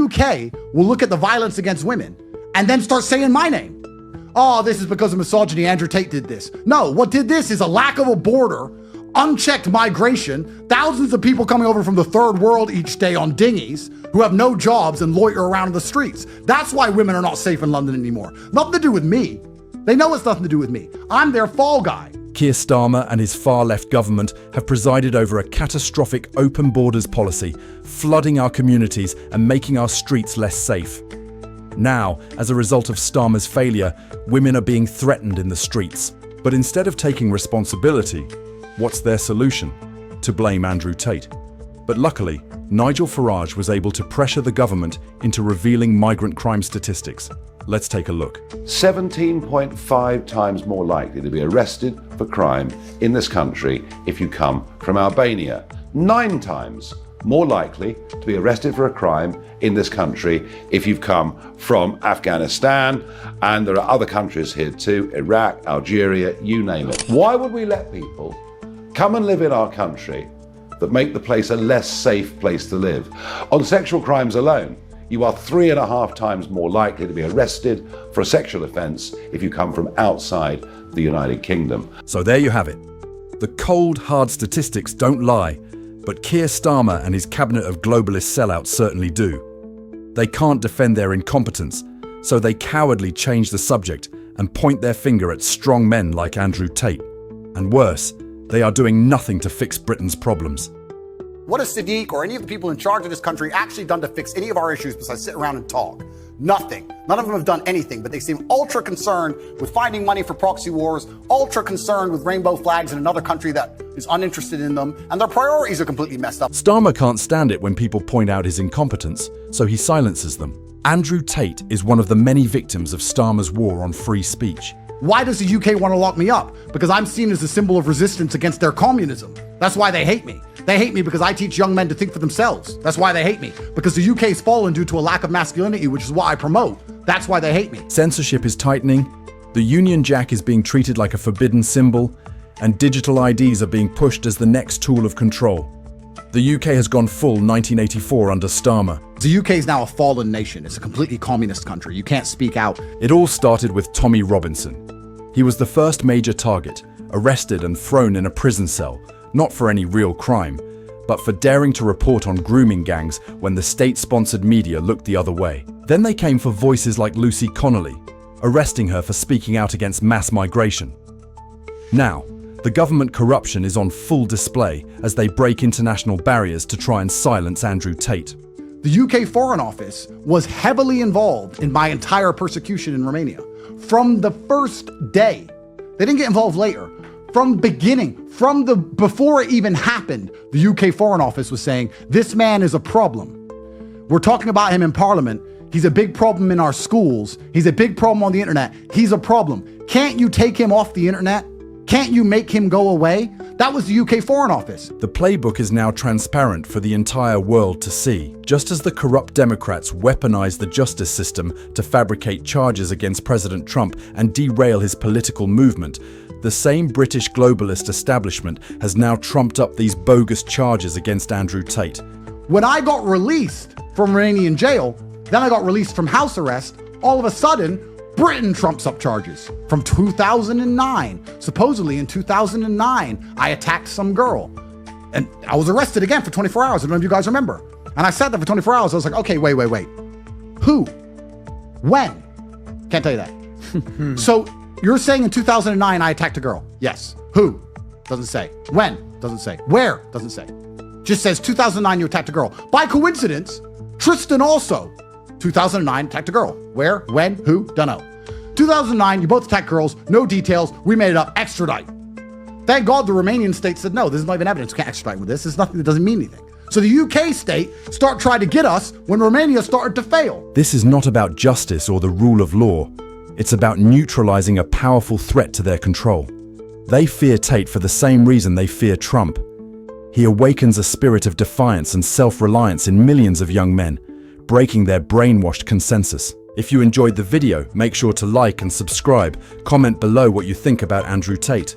UK will look at the violence against women and then start saying my name. Oh, this is because of misogyny. Andrew Tate did this. No, what did this is a lack of a border, unchecked migration, thousands of people coming over from the third world each day on dinghies who have no jobs and loiter around in the streets. That's why women are not safe in London anymore. Nothing to do with me. They know it's nothing to do with me. I'm their fall guy. Keir Starmer and his far-left government have presided over a catastrophic open borders policy, flooding our communities and making our streets less safe. Now, as a result of Starmer's failure, women are being threatened in the streets. But instead of taking responsibility, what's their solution? To blame Andrew Tate. But luckily, Nigel Farage was able to pressure the government into revealing migrant crime statistics. Let's take a look. 17.5 times more likely to be arrested for crime in this country if you come from Albania. 9 times more likely to be arrested for a crime in this country if you've come from Afghanistan. And there are other countries here too, Iraq, Algeria, you name it. Why would we let people come and live in our country that make the place a less safe place to live? On sexual crimes alone, you are 3.5 times more likely to be arrested for a sexual offence if you come from outside the United Kingdom. So there you have it. The cold, hard statistics don't lie, but Keir Starmer and his cabinet of globalist sellouts certainly do. They can't defend their incompetence, so they cowardly change the subject and point their finger at strong men like Andrew Tate. And worse, they are doing nothing to fix Britain's problems. What has Sadiq or any of the people in charge of this country actually done to fix any of our issues besides sit around and talk? Nothing. None of them have done anything, but they seem ultra concerned with finding money for proxy wars, ultra concerned with rainbow flags in another country that is uninterested in them, and their priorities are completely messed up. Starmer can't stand it when people point out his incompetence, so he silences them. Andrew Tate is one of the many victims of Starmer's war on free speech. Why does the UK want to lock me up? Because I'm seen as a symbol of resistance against their communism. That's why they hate me. They hate me because I teach young men to think for themselves. That's why they hate me. Because the UK's fallen due to a lack of masculinity, which is what I promote. That's why they hate me. Censorship is tightening, the Union Jack is being treated like a forbidden symbol, and digital IDs are being pushed as the next tool of control. The UK has gone full 1984 under Starmer. The UK is now a fallen nation. It's a completely communist country. You can't speak out. It all started with Tommy Robinson. He was the first major target, arrested and thrown in a prison cell, not for any real crime, but for daring to report on grooming gangs when the state-sponsored media looked the other way. Then they came for voices like Lucy Connolly, arresting her for speaking out against mass migration. Now, the government corruption is on full display as they break international barriers to try and silence Andrew Tate. The UK Foreign Office was heavily involved in my entire persecution in Romania. From the first day. They didn't get involved later. From the beginning, before it even happened, the UK Foreign Office was saying, this man is a problem. We're talking about him in Parliament. He's a big problem in our schools. He's a big problem on the internet. He's a problem. Can't you take him off the internet? Can't you make him go away? That was the UK Foreign Office. The playbook is now transparent for the entire world to see. Just as the corrupt Democrats weaponized the justice system to fabricate charges against President Trump and derail his political movement, the same British globalist establishment has now trumped up these bogus charges against Andrew Tate. When I got released from Romanian jail, then I got released from house arrest, all of a sudden, Britain trumps up charges from 2009. Supposedly in 2009, I attacked some girl and I was arrested again for 24 hours. I don't know if you guys remember. And I sat there for 24 hours. I was like, okay, wait. Who? When? Can't tell you that. So you're saying in 2009, I attacked a girl? Yes. Who? Doesn't say. When? Doesn't say. Where? Doesn't say. Just says 2009, you attacked a girl. By coincidence, Tristan also 2009 attacked a girl. Where? When? Who? Don't know. 2009, you both attacked girls. No details. We made it up. Extradite. Thank God the Romanian state said, no, this is not even evidence. We can't extradite with this. It's nothing that doesn't mean anything. So the UK state started trying to get us when Romania started to fail. This is not about justice or the rule of law. It's about neutralizing a powerful threat to their control. They fear Tate for the same reason they fear Trump. He awakens a spirit of defiance and self-reliance in millions of young men, breaking their brainwashed consensus. If you enjoyed the video, make sure to like and subscribe. Comment below what you think about Andrew Tate.